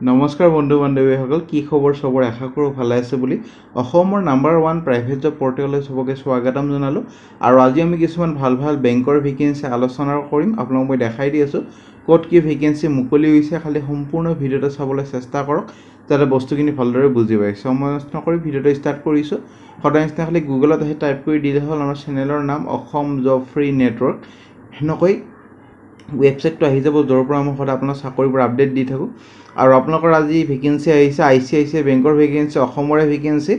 নমস্কাৰ বন্ধু বান্ধৱীসকল কি খবৰ সবৰ আশা কৰোঁ ভালে আছে বুলি অসমৰ নাম্বাৰ 1 প্ৰাইভেট জব পৰ্টেললৈ সবকে স্বাগতম জনালো আৰু আজি আমি কিছুমান ভাল বেংকৰ ভেকেন্সি আলোচনা কৰিম আপোনালোকক মই দেখাই দি আছো ক'ত কি ভেকেন্সি মুকলি হৈছে খালি সম্পূৰ্ণ ভিডিঅটো চাবলৈ চেষ্টা কৰক যাতে বস্তুখিনি ভালদৰে বুজি পায় সময় নষ্ট কৰি ভিডিঅটো ষ্টাৰ্ট কৰিছো সদায় নিচিনা খালি গুগলত আহি টাইপ কৰি দিলে হ'ল আমাৰ চেনেলৰ নাম অসম জব ফ্ৰী নেটৱৰ্ক হেনকৈ ৱেবছাইটটো আহি যাব য'ৰ পৰা মই সদায় আপোনাৰ চাকৰিবোৰ আপডেট দি থাকোঁ আৰু আপোনালোকৰ আজি ভেকেন্সি আহিছে আইচিআইচিআই বেংকৰ ভেকেন্সি অসমৰে ভেকেন্সি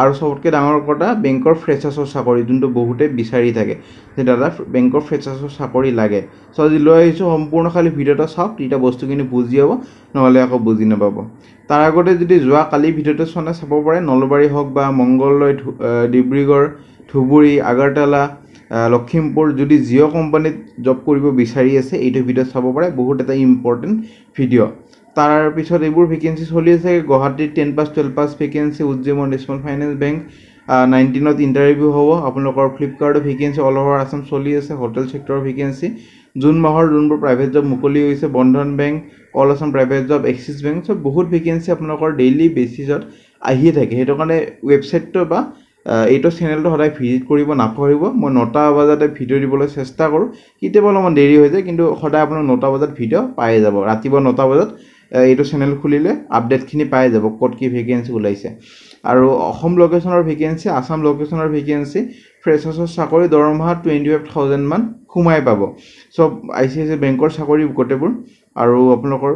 আৰু সবতকৈ ডাঙৰ কথা বেংকৰ ফ্ৰেচাৰ্ছৰ চাকৰি যোনটো বহুতে বিচাৰি থাকে যে দাদা বেংকৰ ফ্ৰেচাৰ্ছৰ চাকৰি লাগে সো আজি লৈ আহিছোঁ সম্পূৰ্ণ খালি ভিডিঅ'টো চাওক তেতিয়া বস্তুখিনি বুজি পাব নহ'লে আকৌ বুজি নাপাব তাৰ আগতে যদি যোৱা কালি ভিডিঅ'টো চোৱা চাব পাৰে নলবাৰী হওক বা মংগলদৈ ডিব্ৰুগড় ধুবুৰী আগৰতলা লখিমপুৰ যদি জিঅ' কোম্পানীত জব কৰিব বিচাৰি আছে এইটো ভিডিঅ' চাব পাৰে বহুত এটা ইম্পৰ্টেণ্ট ভিডিঅ' তাৰ পিছত এইবোৰ ভেকেন্সি চলি আছে গুৱাহাটীৰ 10 পাছ 12 পাছ vacancy উজ্জীৱন small finance bank 19ত interview হ'ব আপোনালোকৰ ফ্লিপকাৰ্টৰ ভেকেন্সি অল অভাৰ আসাম চলি আছে হোটেল সেক্টৰৰ ভেকেন্সি জুন মাহৰ যোনবোৰ প্ৰাইভেট জব মুকলি হৈছে Bandhan bank all Assam private job Axis bank সব বহুত ভেকেন্সি আপোনালোকৰ ডেইলি বেচিছত আহিয়ে থাকে সেইটো কাৰণে ৱেবছাইটটো বা এইটো চেনেলটো সদায় ভিজিট কৰিব নাপাহৰিব মই 9টা বজাতে ভিডিঅ' দিবলৈ চেষ্টা কৰোঁ কেতিয়াবা অলপমান দেৰি হৈ যায় কিন্তু সদায় আপোনাৰ 9টা বজাত ভিডিঅ' পাই যাব ৰাতিপুৱা 9টা বজাত এইটো চেনেল খুলিলে আপডেটখিনি পাই যাব ক'ত কি ভেকেন্সি ওলাইছে আৰু অসম লোকেশ্যনৰ ভেকেন্সি আসাম লোকেশ্যনৰ ভেকেন্সি ফ্ৰেচাৰ্ছৰ চাকৰি দৰমহা 25,000 মান সোমাই পাব সব আইচিআইচিআই বেংকৰ চাকৰি গোটেইবোৰ আৰু আপোনালোকৰ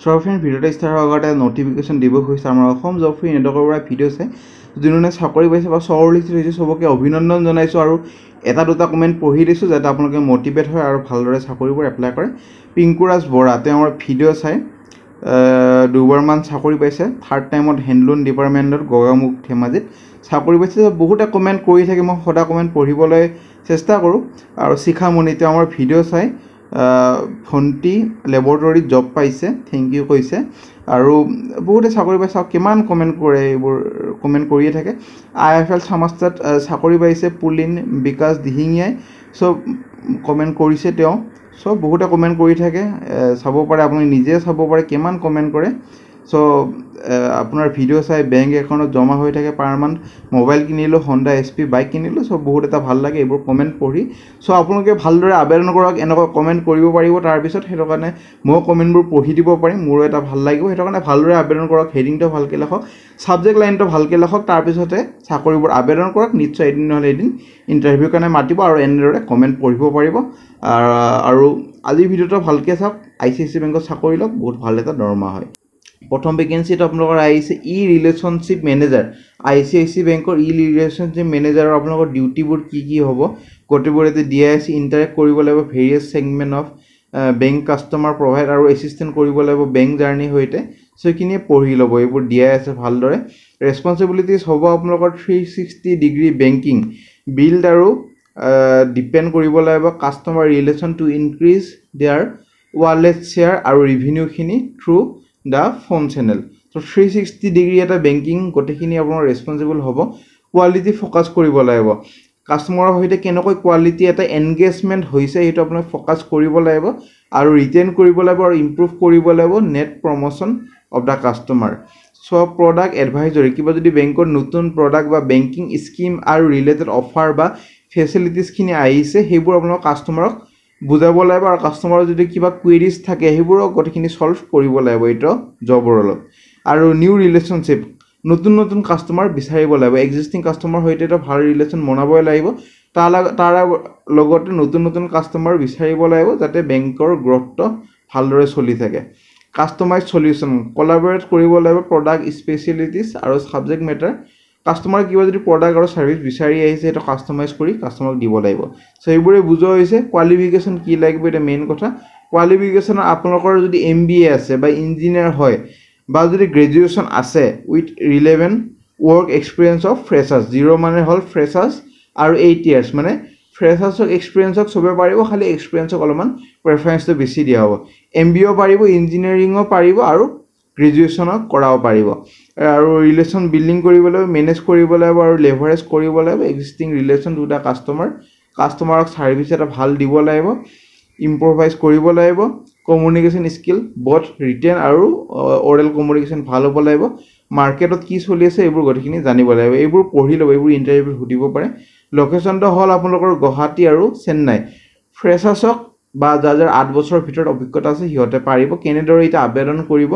সৰফেন ভিডিঅ'টো ষ্টাৰ্ট হোৱাৰ আগতে নটিফিকেশ্যন দিব খুজিছে আমাৰ অসম জব ফ্ৰী নেটৱৰ্কৰ পৰা ভিডিঅ' চাই যোনে চাকৰি পাইছে বা চৰলিষ্ট হৈছে সবকে অভিনন্দন জনাইছোঁ আৰু এটা দুটা কমেণ্ট পঢ়ি দিছোঁ যাতে আপোনালোকে মটিভেট হয় আৰু ভালদৰে চাকৰিবোৰ এপ্লাই কৰে পিংকুৰাজ বৰা তেওঁ আমাৰ ভিডিঅ' চাই দুবাৰমান চাকৰি পাইছে থাৰ্ড টাইমত হেণ্ডলুম ডিপাৰ্টমেণ্টত গগামুখ ধেমাজিত চাকৰি পাইছে বহুতে কমেণ্ট কৰি থাকে মই সদায় কমেণ্ট পঢ়িবলৈ চেষ্টা কৰোঁ আৰু শিখামণি তেওঁ আমাৰ ভিডিঅ' চাই ভণ্টি লেবৰেটৰীত জব পাইছে থেংক ইউ কৈছে আৰু বহুতে চাকৰি পাইছে কিমান কমেণ্ট কৰে এইবোৰ কমেণ্ট কৰিয়ে থাকে IFL সমাজত চাকৰি পাইছে পুলিন বিকাশ দিহিঙীয়াই সব কমেণ্ট কৰিছে তেওঁ সব বহুতে কমেণ্ট কৰি থাকে চাব পাৰে আপুনি নিজে চাব পাৰে কিমান কমেণ্ট কৰে সো আপোনাৰ ভিডিঅ' চাই বেংক একাউণ্টত জমা হৈ থাকে পাৰ মান্থ মোবাইল কিনিলোঁ হণ্ডা SP বাইক কিনিলোঁ সব বহুত এটা ভাল লাগে এইবোৰ কমেণ্ট পঢ়ি সো আপোনালোকে ভালদৰে আবেদন কৰক এনেকুৱা কমেণ্ট কৰিব পাৰিব তাৰপিছত সেইটো কাৰণে মই কমেণ্টবোৰ পঢ়ি দিব পাৰিম মোৰো এটা ভাল লাগিব সেইটো কাৰণে ভালদৰে আবেদন কৰক হেডিংটো ভালকৈ লিখক ছাবজেক্ট লাইনটো ভালকৈ লিখক তাৰপিছতে চাকৰিবোৰ আবেদন কৰক নিশ্চয় এদিন নহ'লে এদিন ইণ্টাৰভিউ কাৰণে মাতিব আৰু এনেদৰে কমেণ্ট পঢ়িব পাৰিব আৰু আজি ভিডিঅ'টো ভালকৈ চাওক ICICI বেংকত চাকৰি লওক বহুত ভাল এটা দৰমহা হয় প্ৰথম ভেকেন্সিটো আপোনালোকৰ আহিছে ৰিলেশ্যনশ্বিপ মেনেজাৰ ICICI বেংকৰ ৰিলেশ্যনশ্বিপ মেনেজাৰৰ আপোনালোকৰ ডিউটিবোৰ কি হ'ব গোটেইবোৰ এতে দিয়া আছে ইণ্টাৰেক্ট কৰিব লাগিব various segment of bank customer provide আৰু এছিষ্টেণ্ট কৰিব লাগিব বেংক জাৰ্ণিৰ সৈতে সো এইখিনিয়ে পঢ়ি ল'ব এইবোৰ দিয়া আছে ভালদৰে ৰেছপঞ্চিবিলিটিজ হ'ব আপোনালোকৰ 360 ডিগ্ৰী বেংকিং বিল্ড আৰু ডিপেণ্ড কৰিব লাগিব customer relation to increase their wallet share আৰু ৰিভিনিউখিনি থ্ৰু দ্য ফোন চেনেল তো 360 ডিগ্ৰী এটা বেংকিং গোটেইখিনি আপোনাৰ ৰেছপঞ্চিবল হ'ব কোৱালিটি ফ'কাছ কৰিব লাগিব কাষ্টমাৰৰ সৈতে কেনেকৈ কোৱালিটি এটা এনগেজমেণ্ট হৈছে সেইটো আপোনাক ফ'কাছ কৰিব লাগিব আৰু ৰিটেইন কৰিব লাগিব আৰু ইম্প্ৰুভ কৰিব লাগিব net promotion of the customer so product advisory কিবা যদি বেংকৰ নতুন প্ৰডাক্ট বা বেংকিং স্কিম আৰু ৰিলেটেড অফাৰ বা ফেচিলিটিজখিনি আহিছে সেইবোৰ আপোনাক কাষ্টমাৰক বুজাব লাগিব আৰু কাষ্টমাৰৰ যদি কিবা কুৱেৰিজ থাকে সেইবোৰক গোটেইখিনি সলভ কৰিব লাগিব এইটো জবৰ লগত আৰু নিউ ৰিলেশ্যনশ্বিপ নতুন কাষ্টমাৰ বিচাৰিব লাগিব এক্সিষ্টিং কাষ্টমাৰ সৈতে এটা ভাল ৰিলেশ্যন বনাবই লাগিব তাৰ লগতে নতুন কাষ্টমাৰ বিচাৰিব লাগিব যাতে বেংকৰ গ্ৰথটো ভালদৰে চলি থাকে কাষ্টমাইজ সলিউশ্যন কোলাবৰেট কৰিব লাগিব প্ৰডাক্ট স্পেচিয়েলিটিজ আৰু ছাবজেক্ট মেটাৰ কাষ্টমাৰ কিবা যদি প্ৰডাক্ট আৰু ছাৰ্ভিচ বিচাৰি আহিছে সেইটো কাষ্টমাইজ কৰি কাষ্টমাৰক দিব লাগিব সো এইবোৰে বুজোৱা হৈছে কোৱালিফিকেশ্যন কি লাগিব এটা মেইন কথা কোৱালিফিকেশ্যনৰ আপোনালোকৰ যদি MBA আছে বা ইঞ্জিনিয়াৰ হয় বা যদি গ্ৰেজুৱেশ্যন আছে with relevant work experience of freshers 0 মানে হ'ল ফ্ৰেচাৰ্ছ আৰু 8 ইয়াৰ্ছ মানে ফ্ৰেচাৰ্ছক এক্সপিৰিয়েঞ্চক চবে পাৰিব খালি এক্সপিৰিয়েঞ্চক অলপমান প্ৰেফাৰেঞ্চটো বেছি দিয়া হ'ব MBA পাৰিব ইঞ্জিনিয়াৰিঙো পাৰিব আৰু গ্ৰেজুৱেশ্যনক কৰাব পাৰিব আৰু ৰিলেশ্যন বিল্ডিং কৰিব লাগিব মেনেজ কৰিব লাগিব আৰু লেভাৰেজ কৰিব লাগিব এক্সিষ্টিং ৰিলেশ্যন টু দ্য কাষ্টমাৰক ছাৰ্ভিচ এটা ভাল দিব লাগিব ইম্প্ৰভাইজ কৰিব লাগিব কমিউনিকেশ্যন স্কিল বথ ৰিটেন আৰু অৰেল কমিউনিকেশ্যন ভাল হ'ব লাগিব মাৰ্কেটত কি চলি আছে এইবোৰ গতিখিনি জানিব লাগিব এইবোৰ পঢ়ি ল'ব এইবোৰ ইণ্টাৰভিউ সুধিব পাৰে লোকেশ্যনটো হ'ল আপোনালোকৰ গুৱাহাটী আৰু চেন্নাই ফ্ৰেছাৰ্ছক বা যাৰ 8 বছৰৰ ভিতৰত অভিজ্ঞতা আছে সিহঁতে পাৰিব কেনেদৰে এটা আবেদন কৰিব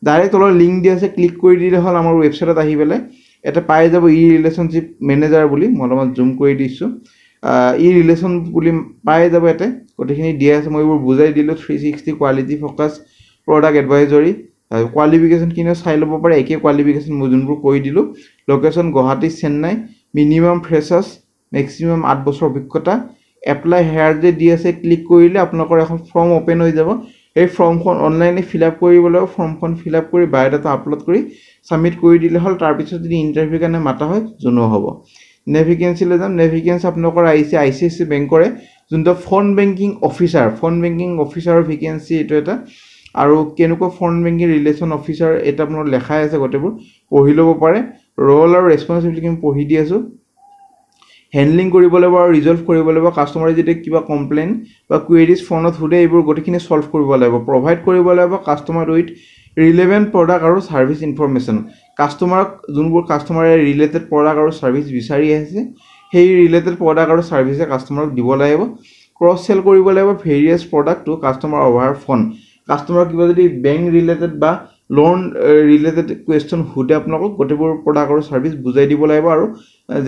ডাইৰেক্ট তলৰ লিংক দি আছে ক্লিক কৰি দিলে হ'ল আমাৰ ৱেবছাইটত আহি পেলাই এটা পাই যাব ই ৰিলেশ্যনশ্বিপ মেনেজাৰ বুলি মই অলপমান জুম কৰি দিছোঁ ই ৰিলেশ্যন বুলি পাই যাব ইয়াতে গোটেইখিনি দিয়া আছে মই এইবোৰ বুজাই দিলোঁ 360 কোৱালিটি ফ'কাছ প্ৰডাক্ট এডভাইজৰী কোৱালিফিকেশ্যনখিনিও চাই ল'ব পাৰে একে কোৱালিফিকেশ্যন মই যোনবোৰ কৈ দিলোঁ location Guwahati Chennai minimum freshers maximum 8 বছৰ অভিজ্ঞতা এপ্লাই হেয়াৰ যে দি আছে ক্লিক কৰিলে আপোনালোকৰ এখন ফৰ্ম অ'পেন হৈ যাব এই ফৰ্মখন অনলাইনে ফিল আপ কৰিব লাগিব ফৰ্মখন ফিল আপ কৰি বায়'ডাটা আপলোড কৰি ছাবমিট কৰি দিলে হ'ল তাৰপিছত যদি ইণ্টাৰভিউৰ কাৰণে মাতা হয় জনোৱা হ'ব নেভিকেঞ্চিলৈ যাম নেভিকেঞ্চি আপোনালোকৰ আহিছে ICICI বেংকৰে যোনটো ফোন বেংকিং অফিচাৰৰ ভেকেঞ্চি এইটো এটা আৰু কেনেকুৱা ফোন বেংকিং ৰিলেশ্যন অফিচাৰ এটা আপোনাৰ লেখাই আছে গোটেইবোৰ পঢ়ি ল'ব পাৰে ৰ'ল আৰু ৰেছপন্সিবিলিটি আমি পঢ়ি দি আছোঁ হেণ্ডলিং কৰিব লাগিব আৰু ৰিজল্ভ কৰিব লাগিব কাষ্টমাৰে যদি কিবা কমপ্লেইন বা কুৱেৰিজ ফোনত সোধে এইবোৰ গোটেইখিনি সলভ কৰিব লাগিব প্ৰভাইড কৰিব লাগিব কাষ্টমাৰ উইথ ৰিলেভেণ্ট প্ৰডাক্ট আৰু ছাৰ্ভিচ ইনফৰমেশ্যন কাষ্টমাৰক যোনবোৰ কাষ্টমাৰে ৰিলেটেড প্ৰডাক্ট আৰু ছাৰ্ভিচ বিচাৰি আহিছে সেই ৰিলেটেড প্ৰডাক্ট আৰু ছাৰ্ভিচে কাষ্টমাৰক দিব লাগিব ক্ৰছ চেল কৰিব লাগিব various product to customer over phone কাষ্টমাৰক কিবা যদি বেংক ৰিলেটেড বা লোন ৰিলেটেড কুৱেশ্যন সোধে আপোনালোকক গোটেইবোৰ প্ৰডাক্ট আৰু ছাৰ্ভিচ বুজাই দিব লাগিব আৰু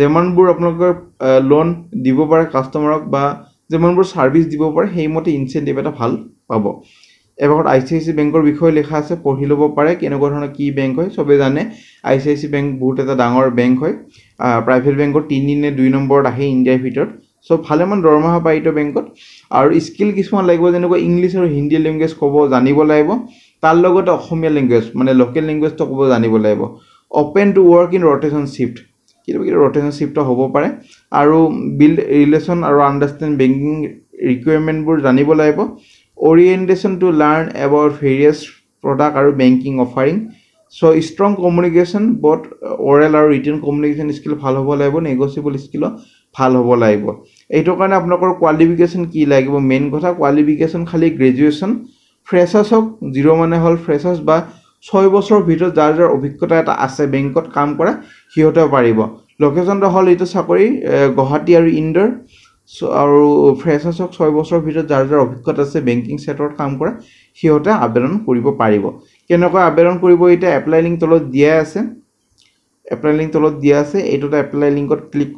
যিমানবোৰ আপোনালোকৰ লোন দিব পাৰে কাষ্টমাৰক বা যিমানবোৰ ছাৰ্ভিচ দিব পাৰে সেইমতে ইনচেণ্টিভ এটা ভাল পাব এবাৰত ICICI বেংকৰ বিষয়ে লেখা আছে পঢ়ি ল'ব পাৰে কেনেকুৱা ধৰণৰ কি বেংক হয় চবে জানে ICICI বেংক বহুত এটা ডাঙৰ বেংক হয় প্ৰাইভেট বেংকৰ 3 নে 2 নম্বৰত আহে ইণ্ডিয়াৰ ভিতৰত সব ভালেমান দৰমহা পায় এইটো বেংকত আৰু স্কিল কিছুমান লাগিব যেনেকুৱা ইংলিছ আৰু হিন্দী লেংগুৱেজ ক'ব জানিব লাগিব তাৰ লগতে অসমীয়া লেংগুৱেজ মানে লোকেল লেংগুৱেজটো ক'ব জানিব লাগিব open two work in rotation shift কেতিয়াবা ৰটেশ্যন শিফ্ট হ'ব পাৰে আৰু বিল্ড ৰিলেশ্যন আৰু আণ্ডাৰষ্টেণ্ড বেংকিং ৰিকুৱাৰমেণ্টবোৰ জানিব লাগিব orientation to learn about various product আৰু banking offering so strong communication both oral আৰু written communication skill ভাল হ'ব লাগিব negotiable skill ভাল হ'ব লাগিব এইটো কাৰণে আপোনালোকৰ কোৱালিফিকেশ্যন কি লাগিব মেইন কথা কোৱালিফিকেশ্যন খালি গ্ৰেজুৱেশ্যন ফ্ৰেছাৰ্ছক 0 মানে হ'ল ফ্ৰেছাৰ্ছ বা 6 বছৰৰ ভিতৰত যাৰ অভিজ্ঞতা এটা আছে বেংকত কাম কৰা সিহঁতেও পাৰিব লোকেশ্যনটো হ'ল এইটো চাকৰি গুৱাহাটী আৰু ইন্দোৰ আৰু ফ্ৰেছাৰ্ছক 6 বছৰৰ ভিতৰত যাৰ অভিজ্ঞতা আছে বেংকিং সেক্টৰত কাম কৰা সিহঁতে আবেদন কৰিব পাৰিব কেনেকৈ আবেদন কৰিব এটা এপ্লাই লিংক তলত দিয়া আছে এইটোতে এপ্লাই লিংকত ক্লিক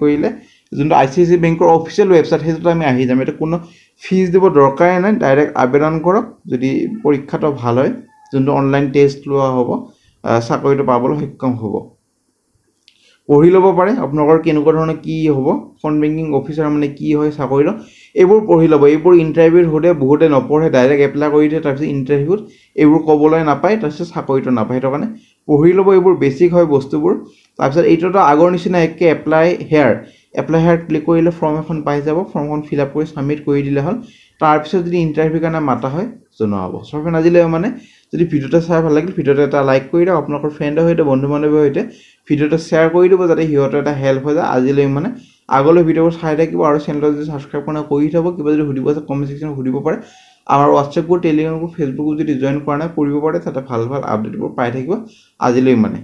কৰিলে যোনটো ICICI বেংকৰ অফিচিয়েল ৱেবছাইট সেইটোতে আমি আহি যাম এটা কোনো ফিজ দিব দৰকাৰে নাই ডাইৰেক্ট আবেদন কৰক যদি পৰীক্ষাটো ভাল হয় যোনটো অনলাইন টেষ্ট লোৱা হ'ব চাকৰিটো পাবলৈ সক্ষম হ'ব পঢ়ি ল'ব পাৰে আপোনালোকৰ কেনেকুৱা ধৰণৰ কি হ'ব ফোন বেংকিং অফিচাৰ মানে কি হয় চাকৰিটো এইবোৰ পঢ়ি ল'ব এইবোৰ ইণ্টাৰভিউত হোদে বহুতে নপঢ়ে ডাইৰেক্ট এপ্লাই কৰি দিয়ে তাৰপিছত ইণ্টাৰভিউত এইবোৰ ক'বলৈ নাপায় তাৰপিছত চাকৰিটো নাপায় সেইটো কাৰণে পঢ়ি ল'ব এইবোৰ বেছিক হয় বস্তুবোৰ তাৰপিছত এইটোতো আগৰ নিচিনা একে এপ্লাই হেয়াৰ ক্লিক কৰিলে ফৰ্ম এখন পাই যাব ফৰ্মখন ফিল আপ কৰি ছাবমিট কৰি দিলে হ'ল তাৰপিছত যদি ইণ্টাৰভিউৰ কাৰণে মাতা হয় জনোৱা হ'ব সবে আজিলৈ মানে যদি ভিডিঅ'টো চাই ভাল লাগিল ভিডিঅ'টো এটা লাইক কৰি দিয়ক আপোনালোকৰ ফ্ৰেণ্ডৰ সৈতে বন্ধু বান্ধৱীৰ সৈতে ভিডিঅ'টো শ্বেয়াৰ কৰি দিব যাতে সিহঁতৰ এটা হেল্প হৈ যায় আজিলৈ মানে আগলৈ ভিডিঅ'বোৰ চাই থাকিব আৰু চেনেলটো যদি ছাবস্ক্ৰাইব কৰা কৰি থ'ব কিবা যদি সুধিব আছে কমেণ্ট ছেকশ্যনত সুধিব পাৰে আমাৰ WhatsApp group Telegram group Facebook যদি জইন কৰা নাই কৰিব পাৰে তাতে ভাল আপডেটবোৰ পাই থাকিব আজিলৈ মানে